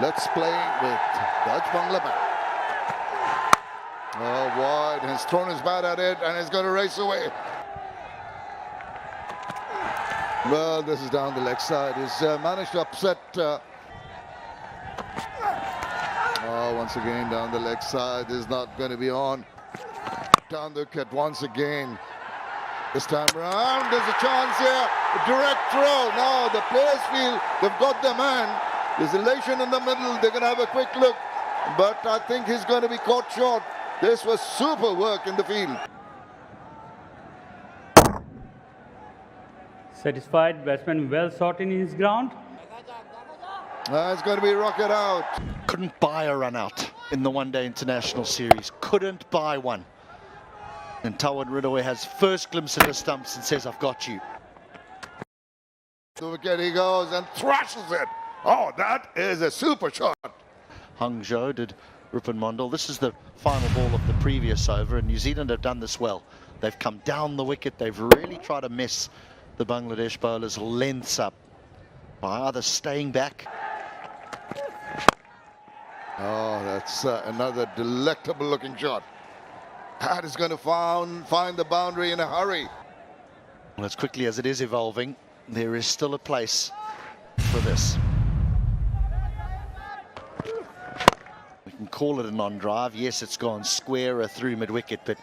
Let's play with Dutch Bangla bat. Oh, wide, has thrown his bat at it and is going to race away. Well, this is down the leg side. He's managed to upset. Oh, once again down the leg side. Is not going to be on. Down the wicket once again. This time around, there's a chance here. A direct throw. Now the players feel they've got their man. There's elation in the middle. They're going to have a quick look. But I think he's going to be caught short. This was super work in the field. Satisfied batsman, well sought in his ground. It's going to be rocket out. Couldn't buy a run out in the one-day international series. Couldn't buy one. And Tawhid Hridoy has first glimpse of the stumps and says, I've got you. The wicket he goes and thrashes it. Oh, that is a super shot. Hangzhou did Rupin Mondal. This is the final ball of the previous over, and New Zealand have done this well. They've come down the wicket. They've really tried to mess the Bangladesh bowlers' lengths up by either staying back. Oh, that's another delectable looking shot. That is going to find the boundary in a hurry. Well, as quickly as it is evolving, there is still a place for this. We can call it a non-drive. Yes, it's gone squarer through mid-wicket, but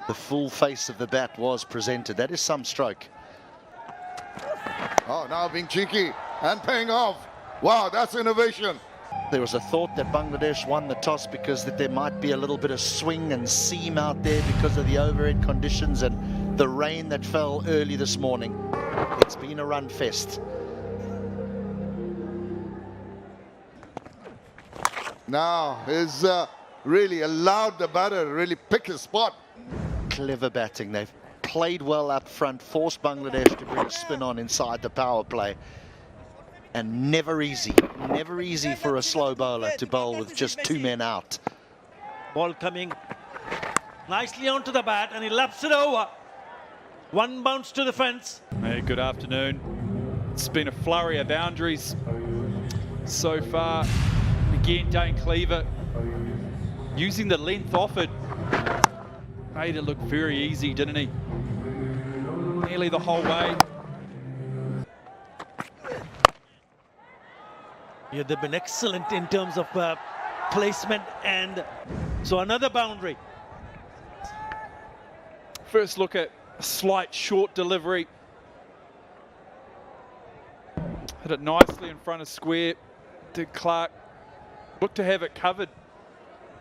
the full face of the bat was presented. That is some stroke. Oh, now being cheeky and paying off. Wow, that's innovation. There was a thought that Bangladesh won the toss because that there might be a little bit of swing and seam out there because of the overhead conditions and the rain that fell early this morning. It's been a run fest. Now he's really allowed the batter to really pick his spot. Clever batting. They've played well up front, forced Bangladesh to bring spin on inside the power play. And never easy for a slow bowler to bowl with just two men out. Ball coming nicely onto the bat and he laps it over. One bounce to the fence. Hey, good afternoon. It's been a flurry of boundaries so far. Again, Dane Cleaver using the length offered. Made it look very easy, didn't he? Nearly the whole way. Yeah, they've been excellent in terms of placement, and so another boundary. First look at a slight short delivery. Hit it nicely in front of square. Did Clarke. Looked to have it covered.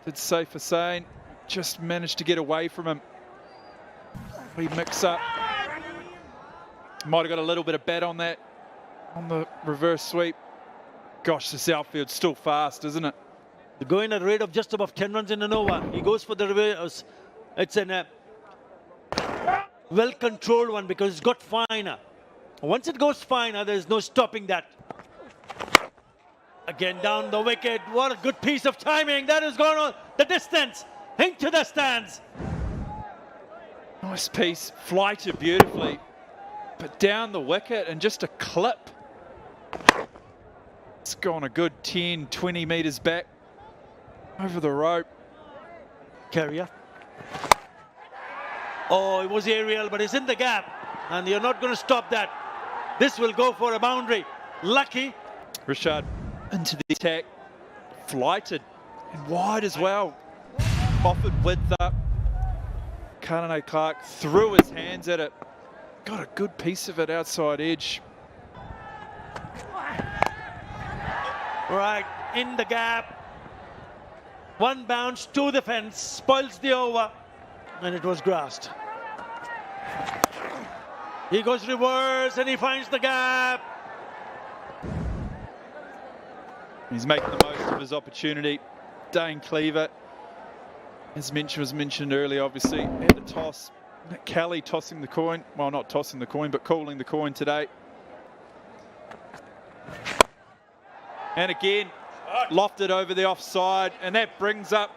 Did safe Hossain. Just managed to get away from him. We mix up. Might have got a little bit of bat on that, on the reverse sweep. Gosh, this outfield's still fast, isn't it? They're going at a rate of just above 10 runs in an over. He goes for the reverse. It's a well-controlled one because it's got finer. Once it goes finer, there's no stopping that. Again, down the wicket. What a good piece of timing. That has gone on the distance. Into the stands. Nice piece, flighted beautifully. But down the wicket and just a clip. It's gone a good 10, 20 metres back over the rope. Carrier. Oh, it was aerial, but it's in the gap. And you're not going to stop that. This will go for a boundary. Lucky. Rashad into the attack. Flighted and wide as well. Offered width up. Katene Clarke threw his hands at it. Got a good piece of it outside edge. Right, in the gap. One bounce to the fence, spoils the over, and it was grassed. He goes reverse and he finds the gap. He's making the most of his opportunity. Dane Cleaver, as was mentioned earlier, obviously, had the toss. Kelly tossing the coin. Well, not tossing the coin, but calling the coin today. And again, lofted over the offside, and that brings up.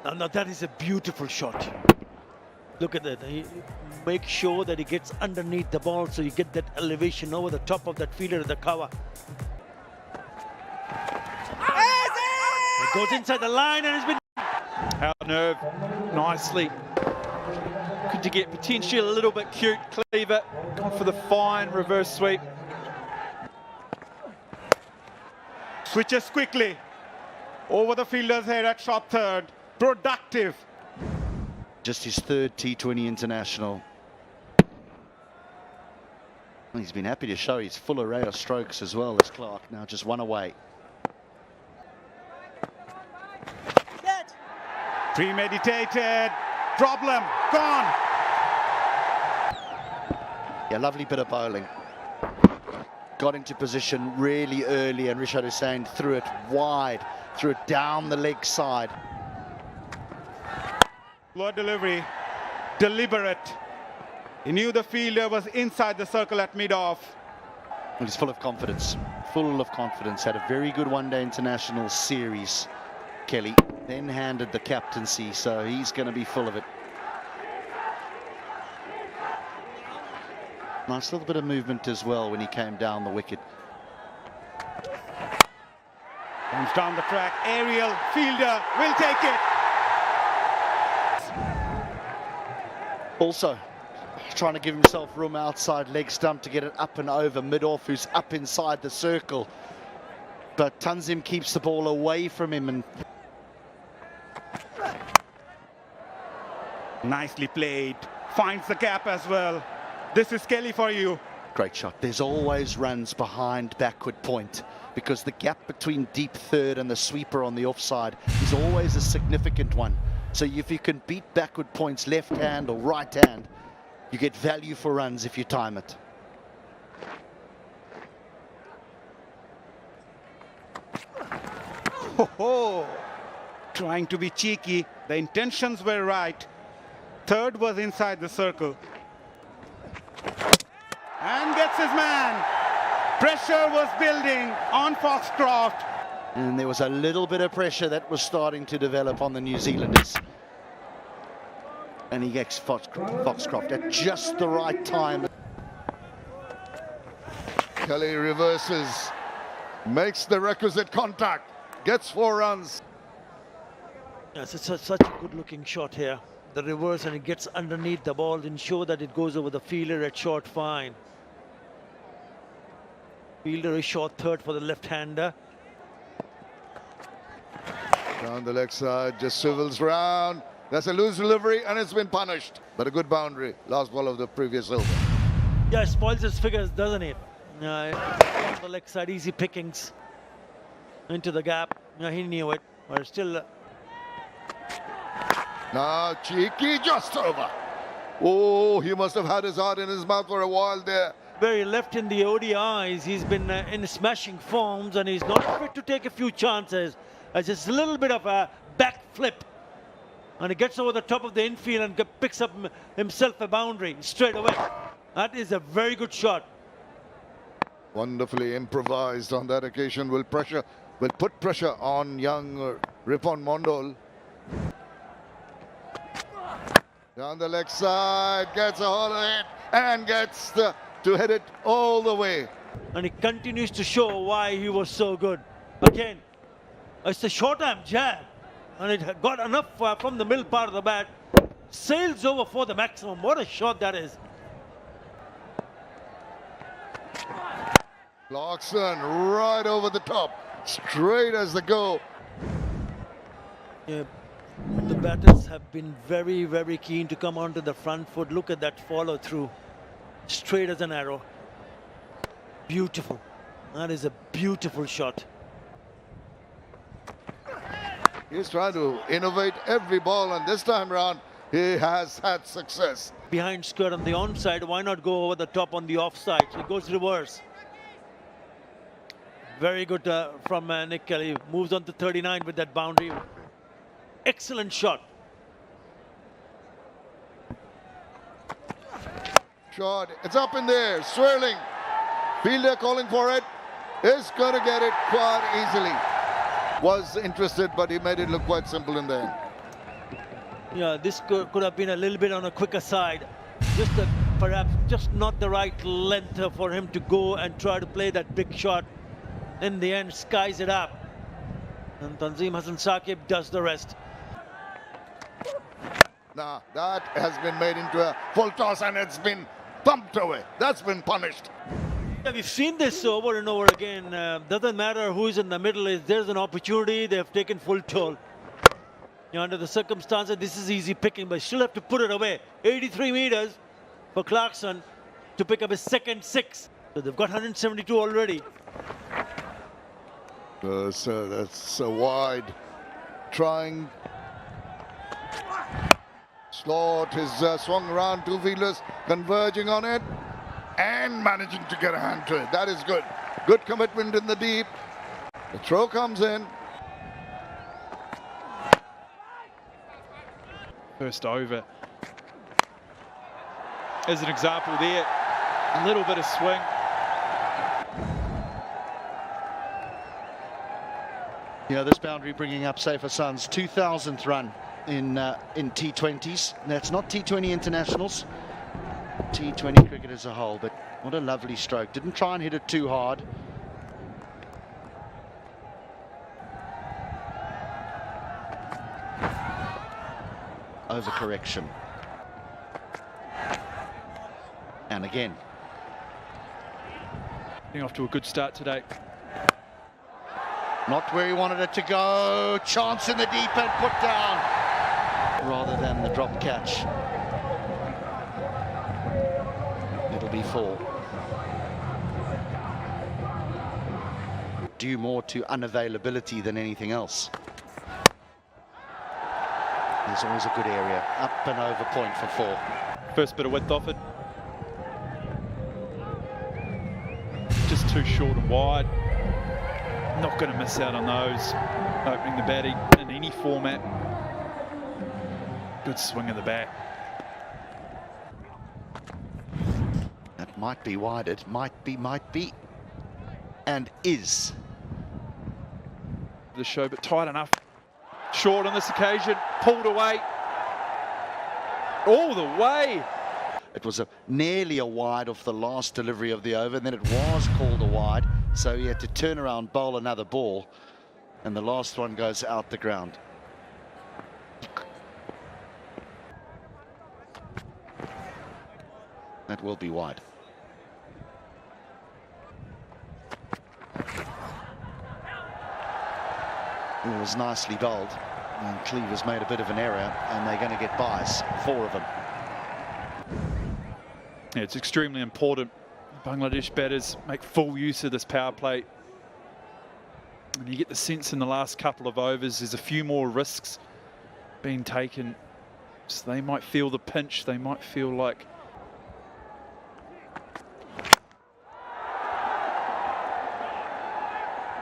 No, that is a beautiful shot. Look at that. He makes sure that he gets underneath the ball, so you get that elevation over the top of that fielder of the cover. Goes inside the line and has been... Out nerve nicely. Could you get potentially a little bit cute? Cleaver gone for the fine reverse sweep. Switches quickly. Over the fielder's head at short third. Productive. Just his third T20 international. He's been happy to show his full array of strokes as well as Clarke. Now just one away. Premeditated. Problem. Gone. Yeah, lovely bit of bowling. Got into position really early and Hossain threw it wide, threw it down the leg side. Low delivery. Deliberate. He knew the fielder was inside the circle at mid-off. Well, he's full of confidence. Full of confidence. Had a very good one-day international series, Kelly. Then handed the captaincy, so he's going to be full of it. Nice little bit of movement as well when he came down the wicket. Comes down the track. Aerial. Fielder will take it. Also, trying to give himself room outside leg stump to get it up and over mid-off, who's up inside the circle. But Tanzim keeps the ball away from him and... Nicely played. Finds the gap as well. This is Kelly for you. Great shot. There's always runs behind backward point because the gap between deep third and the sweeper on the offside is always a significant one. So if you can beat backward points left hand or right hand, you get value for runs if you time it. Ho-ho. Trying to be cheeky. The intentions were right. Third was inside the circle. And gets his man. Pressure was building on Foxcroft. And there was a little bit of pressure that was starting to develop on the New Zealanders. And he gets Foxcroft at just the right time. Kelly reverses, makes the requisite contact, gets 4 runs. Yes, it's such a good-looking shot here. The reverse, and it gets underneath the ball, ensure that it goes over the fielder at short fine. Fielder is short third for the left-hander. Down the leg side, just swivels round. That's a loose delivery and it's been punished. But a good boundary. Last ball of the previous over. Yeah, it spoils his figures, doesn't it? On the leg side, easy pickings. Into the gap. He knew it, but still... Now cheeky, just over. Oh, he must have had his heart in his mouth for a while there. Very left in the ODIs. He's been in smashing forms and he's not afraid to take a few chances. Just a little bit of a back flip. And he gets over the top of the infield and picks up himself a boundary straight away. That is a very good shot. Wonderfully improvised on that occasion. Will put pressure on young Ripon Mondol. Down the leg side, gets a hold of it and gets to hit it all the way. And he continues to show why he was so good. Again, it's a short arm jab. And it got enough from the middle part of the bat. Sails over for the maximum. What a shot that is. Clarkson right over the top. Straight as the go. Yeah, the batters have been very, very keen to come onto the front foot. Look at that follow through. Straight as an arrow. Beautiful. That is a beautiful shot. He's trying to innovate every ball, and this time round he has had success. Behind skirt on the onside, why not go over the top on the offside? So it goes reverse. Very good from Nick Kelly. Moves on to 39 with that boundary. Excellent shot. Shot, it's up in there, swirling. Fielder calling for it. Is going to get it quite easily. Was interested, but he made it look quite simple in the end. Yeah, this could have been a little bit on a quicker side. Perhaps just not the right length for him to go and try to play that big shot. In the end, skies it up. And Tanzim Hassan Saqib does the rest. Now, that has been made into a full toss and it's been pumped away. That's been punished. Yeah, we've seen this over and over again. Doesn't matter who is in the middle. If there's an opportunity, they have taken full toll. You know, under the circumstances, this is easy picking, but still have to put it away. 83 meters for Clarkson to pick up his second six. So they've got 172 already. So that's wide. Trying. Slot is swung around, two fielders converging on it and managing to get a hand to it. That is good. Good commitment in the deep. The throw comes in. First over. As an example there, a little bit of swing. Yeah, this boundary bringing up Saif Hassan's 2,000th run in T20s. That's not T20 internationals, T20 cricket as a whole, but what a lovely stroke. Didn't try and hit it too hard. Overcorrection. And again. Getting off to a good start today. Not where he wanted it to go. Chance in the deep end, put down. Rather than the drop catch. It'll be 4. Due more to unavailability than anything else. There's always a good area. Up and over point for 4. First bit of width offered. Just too short and wide. Not going to miss out on those. Opening the batting in any format. Good swing of the bat. That might be wide. It might be. And is. The show, but tight enough. Short on this occasion. Pulled away. All the way. It was nearly a wide off the last delivery of the over, and then it was called a wide. So he had to turn around, bowl another ball, and the last one goes out the ground. That will be wide. It was nicely bowled, and Cleaver's made a bit of an error, and they're going to get buys, 4 of them. Yeah, it's extremely important. Bangladesh batters make full use of this power play. And you get the sense in the last couple of overs, there's a few more risks being taken. So they might feel the pinch, they might feel like...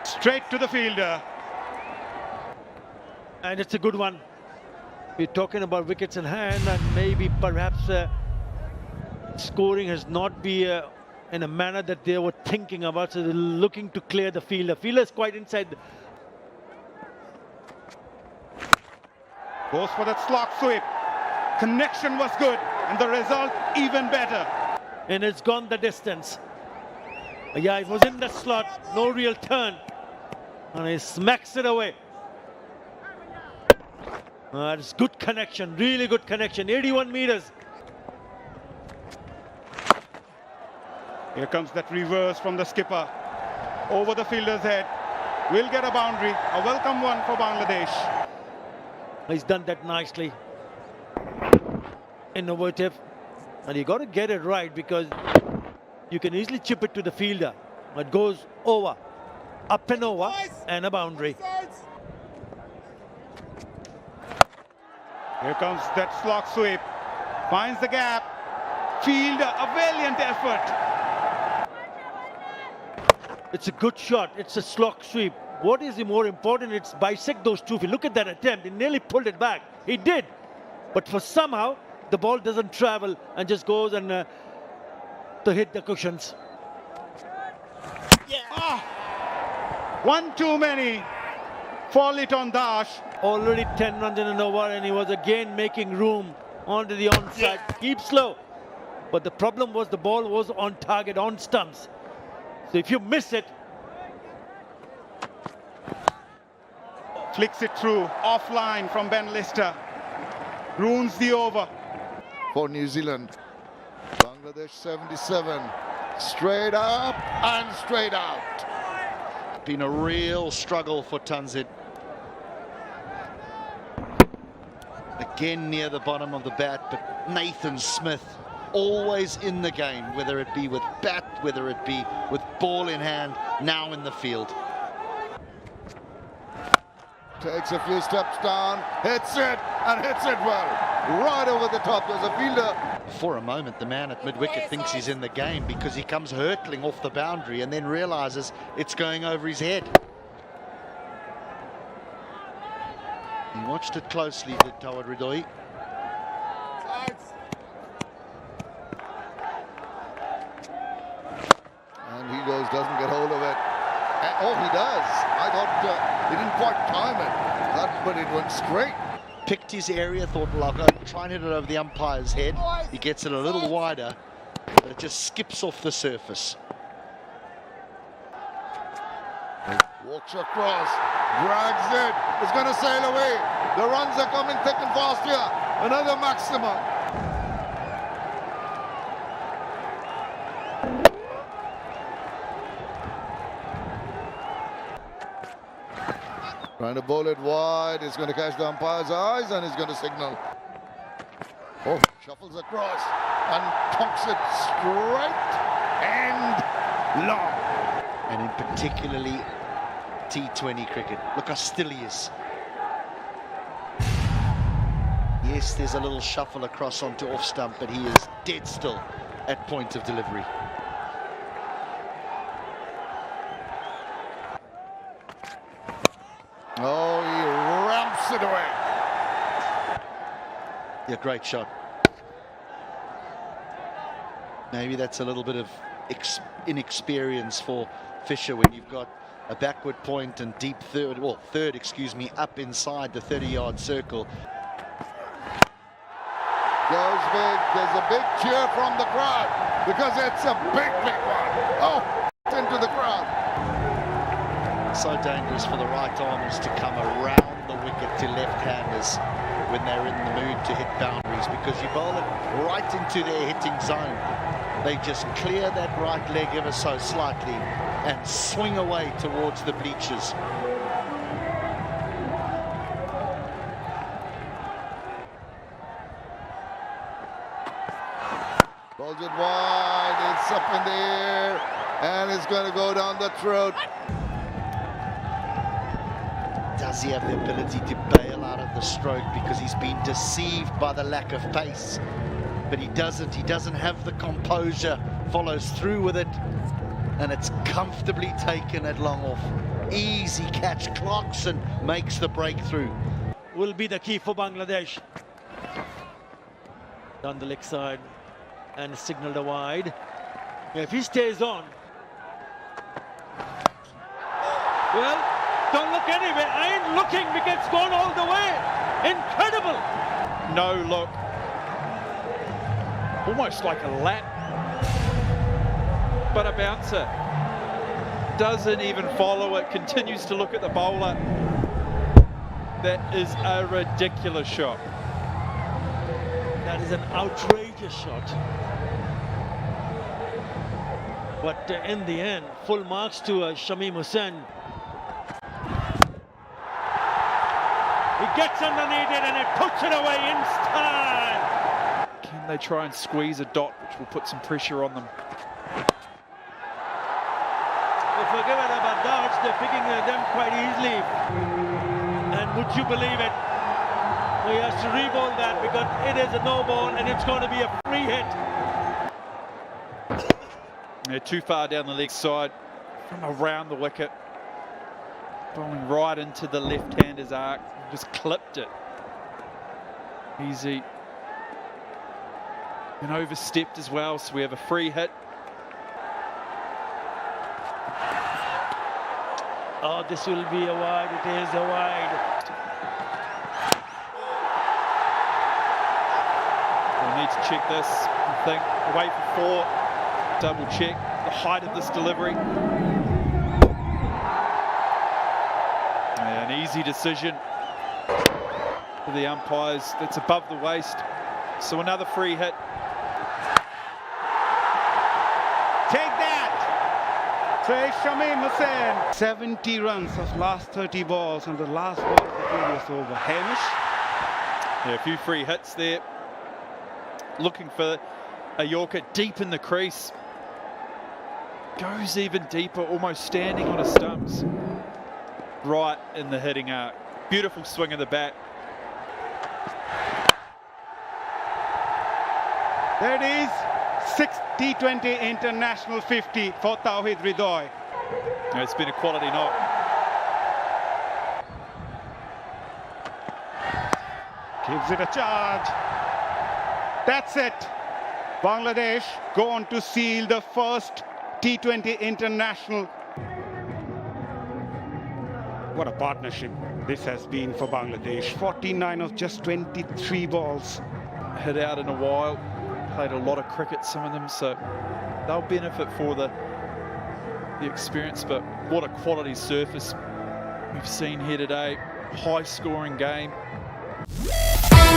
Straight to the fielder. And it's a good one. We're talking about wickets in hand, and maybe perhaps scoring has not been in a manner that they were thinking about, so they're looking to clear the fielder. Fielder is quite inside. Goes for that slot sweep. Connection was good, and the result even better. And it's gone the distance. Yeah, it was in the slot, no real turn. And he smacks it away. It's good connection, really good connection, 81 meters. Here comes that reverse from the skipper. Over the fielder's head. Will get a boundary, a welcome one for Bangladesh. He's done that nicely. Innovative. And you got to get it right, because you can easily chip it to the fielder. It goes over, up and over, and a boundary. Here comes that slog sweep. Finds the gap. Fielder, a valiant effort. It's a good shot. It's a slog sweep. What is the more important? It's bisect those two feet. Look at that attempt. He nearly pulled it back. He did. But for somehow, the ball doesn't travel and just goes and to hit the cushions. Yeah. One too many. Fall it on Dash. Already 10 runs in an over, and he was again making room onto the onside. Keep slow. But the problem was the ball was on target, on stumps. So if you miss it, Flicks it through, offline from Ben Lister. Ruins the over. For New Zealand. Bangladesh 77. Straight up and straight out. Been a real struggle for Tawhid. Again near the bottom of the bat, but Nathan Smith always in the game, whether it be with bat, whether it be with ball in hand, now in the field. Takes a few steps down, hits it, and hits it well. Right over the top. There's a fielder. For a moment, the man at mid-wicket thinks he's in the game because he comes hurtling off the boundary and then realizes it's going over his head. He watched it closely, did Tawhid Hridoy. And he goes, doesn't get hold of it. Oh, he does. I thought he didn't quite time it, but it went straight. Picked his area, thought, well, I'll go try and hit it over the umpire's head. He gets it a little wider, but it just skips off the surface. Walks across, drags it, it's going to sail away. The runs are coming thick and fast here. Another maximum. Trying to bowl it wide, it's going to catch the umpire's eyes and he's going to signal. Oh, shuffles across and tonks it straight and long. And in particularly T20 cricket. Look how still he is. Yes, there's a little shuffle across onto off stump, but he is dead still at point of delivery. Oh, he ramps it away. Yeah, great shot. Maybe that's a little bit of inexperience for Fisher when you've got a backward point and deep third, excuse me, up inside the 30-yard circle. Goes big. There's a big cheer from the crowd because it's a big, big one. Oh, into the crowd. So dangerous for the right armers to come around the wicket to left-handers when they're in the mood to hit boundaries, because you bowl it right into their hitting zone. They just clear that right leg ever so slightly and swing away towards the bleachers. Bowls it wide, it's up in the air, and it's going to go down the throat. Does he have the ability to bail out of the stroke because he's been deceived by the lack of pace? But he doesn't have the composure, follows through with it, and it's comfortably taken at long off. Easy catch, Clarkson makes the breakthrough. Will be the key for Bangladesh. Down the leg side and signaled a wide. If he stays on, well, don't look anywhere. I ain't looking because it's gone all the way. Incredible. No look. Almost like a lap. But a bouncer. Doesn't even follow it. Continues to look at the bowler. That is a ridiculous shot. That is an outrageous shot. But in the end, full marks to Shamim Hossain. He gets underneath it and it puts it away in style. Can they try and squeeze a dot, which will put some pressure on them? Forget about dots, they're picking them quite easily. And would you believe it? He has to re-bowl that because it is a no ball and it's going to be a free hit. They're too far down the leg side from around the wicket. Bowling right into the left-hander's arc. Just clipped it. Easy. And overstepped as well, so we have a free hit. Oh, this will be a wide. It is a wide. We'll need to check this, I think. Away for 4. Double check the height of this delivery. Yeah, An easy decision for the umpires. That's above the waist. So another free hit. Take that! Says Shamim Hossain. 70 runs of last 30 balls and the last ball of the previous over. Hamish. Yeah, a few free hits there. Looking for a Yorker deep in the crease. Goes even deeper, almost standing on his stumps. Right in the hitting arc. Beautiful swing of the bat. There it is. 6th T20 International 50 for Tawhid Hridoy. Yeah, it's been a quality knock. Gives it a charge. That's it. Bangladesh go on to seal the first T20 International. What a partnership this has been for Bangladesh. 49 of just 23 balls. Hit out in a while. Played a lot of cricket, some of them, so they'll benefit for the experience. But what a quality surface we've seen here today. High scoring game.